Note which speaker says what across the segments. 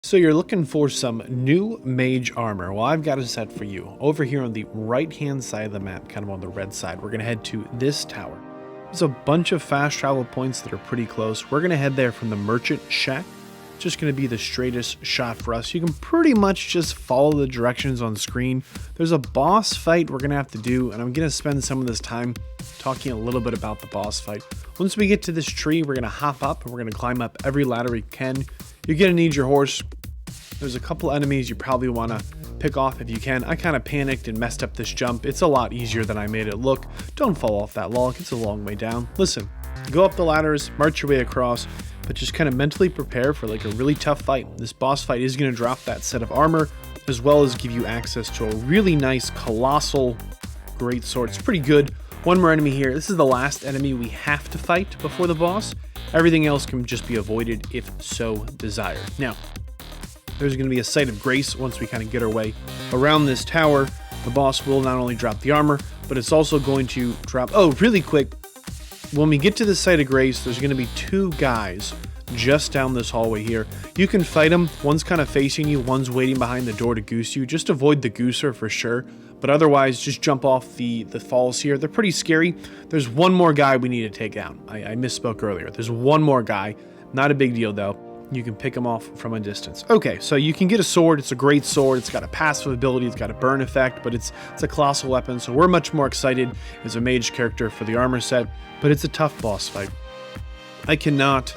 Speaker 1: So you're looking for some new mage armor. Well, I've got a set for you. Over here on the right-hand side of the map, kind of on the red side, we're going to head to this tower. There's a bunch of fast travel points that are pretty close. We're going to head there from the merchant shack. It's just going to be the straightest shot for us. You can pretty much just follow the directions on screen. There's a boss fight we're going to have to do, and I'm going to spend some of this time talking a little bit about the boss fight. Once we get to this tree, we're going to hop up and we're going to climb up every ladder we can. You're going to need your horse. There's a couple enemies you probably want to pick off if you can. I kind of panicked and messed up this jump. It's a lot easier than I made it look. Don't fall off that log. It's a long way down. Listen, go up the ladders, march your way across, but just kind of mentally prepare for like a really tough fight. This boss fight is going to drop that set of armor as well as give you access to a really nice colossal great sword. It's pretty good. One more enemy here. This is the last enemy we have to fight before the boss. Everything else can just be avoided if so desired. Now, there's going to be a site of grace once we kind of get our way around this tower. The boss will not only drop the armor, but it's also going to drop... Oh, really quick. When we get to the site of grace, there's going to be two guys just down this hallway here. You can fight them. One's kind of facing you. One's waiting behind the door to goose you. Just avoid the gooser for sure. But otherwise, just jump off the falls here. They're pretty scary. There's one more guy we need to take down. I misspoke earlier. There's one more guy. Not a big deal, though. You can pick him off from a distance. Okay, so you can get a sword. It's a great sword. It's got a passive ability. It's got a burn effect, but it's a colossal weapon. So we're much more excited as a mage character for the armor set, but it's a tough boss fight. I cannot,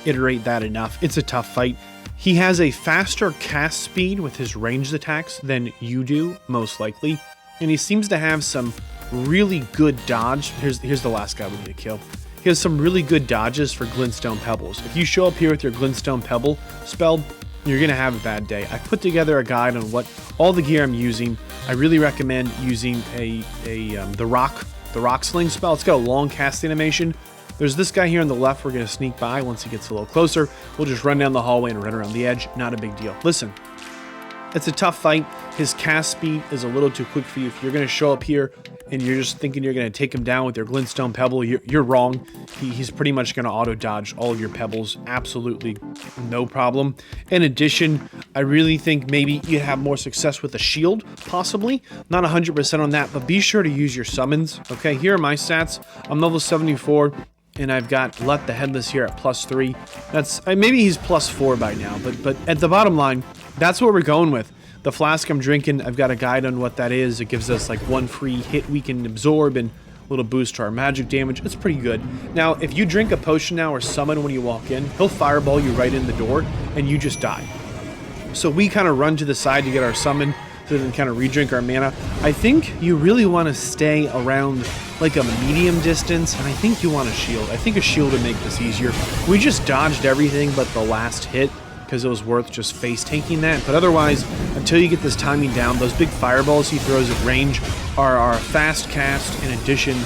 Speaker 1: iterate that enough. It's a tough fight. He has a faster cast speed with his ranged attacks than you do, most likely. And he seems to have some really good dodge. Here's the last guy we need to kill. He has some really good dodges for glintstone pebbles. If you show up here with your glintstone pebble spell, you're going to have a bad day. I put together a guide on what all the gear I'm using. I really recommend using the rock sling spell. It's got a long cast animation. There's this guy here on the left we're going to sneak by. Once he gets a little closer, we'll just run down the hallway and run around the edge. Not a big deal. Listen, it's a tough fight. His cast speed is a little too quick for you. If you're going to show up here and you're just thinking you're going to take him down with your glintstone pebble, you're wrong. He's pretty much going to auto dodge all of your pebbles. Absolutely no problem. In addition, I really think maybe you have more success with a shield, possibly. Not 100% on that, but be sure to use your summons. Okay, here are my stats. I'm level 74. And I've got Let the Headless here at +3. That's maybe he's +4 by now, but at the bottom line, that's what we're going with. The flask I'm drinking, I've got a guide on what that is. It gives us like 1 free hit we can absorb and a little boost to our magic damage. It's pretty good. Now, if you drink a potion now or summon when you walk in, he'll fireball you right in the door and you just die. So we kind of run to the side to get our summon, so then kind of re-drink our mana. I think you really want to stay around like a medium distance, and I think you want a shield. I think a shield would make this easier. We just dodged everything but the last hit because it was worth just face tanking that. But otherwise, until you get this timing down, those big fireballs he throws at range are a fast cast. In addition,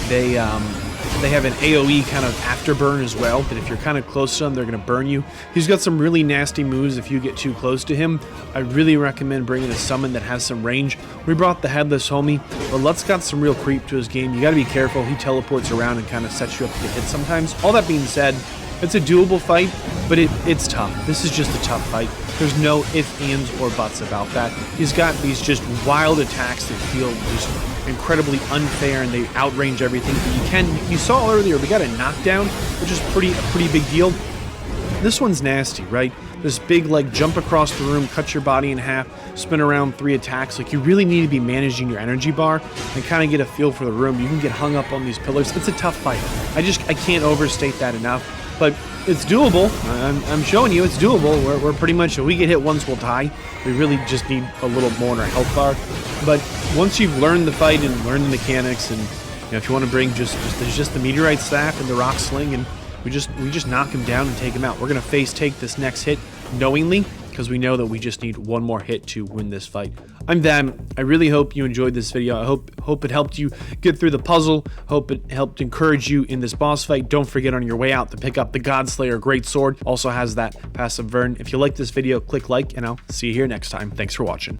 Speaker 1: they have an AoE kind of afterburn as well, that if you're kind of close to him, they're going to burn you. He's got some really nasty moves if you get too close to him. I really recommend bringing a summon that has some range. We brought the Headless homie, but Lut's got some real creep to his game. You got to be careful. He teleports around and kind of sets you up to get hit sometimes. All that being said, it's a doable fight, but it's tough. This is just a tough fight. There's no ifs, ands, or buts about that. He's got these just wild attacks that feel just incredibly unfair, and they outrange everything. But you saw earlier, we got a knockdown, which is a pretty big deal. This one's nasty, right? This big jump across the room, cut your body in half, spin around 3 attacks. You really need to be managing your energy bar and kind of get a feel for the room. You can get hung up on these pillars. It's a tough fight. I can't overstate that enough. But it's doable. I'm showing you it's doable. We're pretty much, if we get hit once, we'll die. We really just need a little more in our health bar. But once you've learned the fight and learned the mechanics, and if you want to bring there's just the meteorite staff and the rock sling, and we just knock him down and take him out. We're gonna face take this next hit knowingly, because we know that we just need one more hit to win this fight. I'm Vadd. I really hope you enjoyed this video. I hope it helped you get through the puzzle. Hope it helped encourage you in this boss fight. Don't forget on your way out to pick up the Godslayer Great Sword. Also has that passive burn. If you like this video, click like, and I'll see you here next time. Thanks for watching.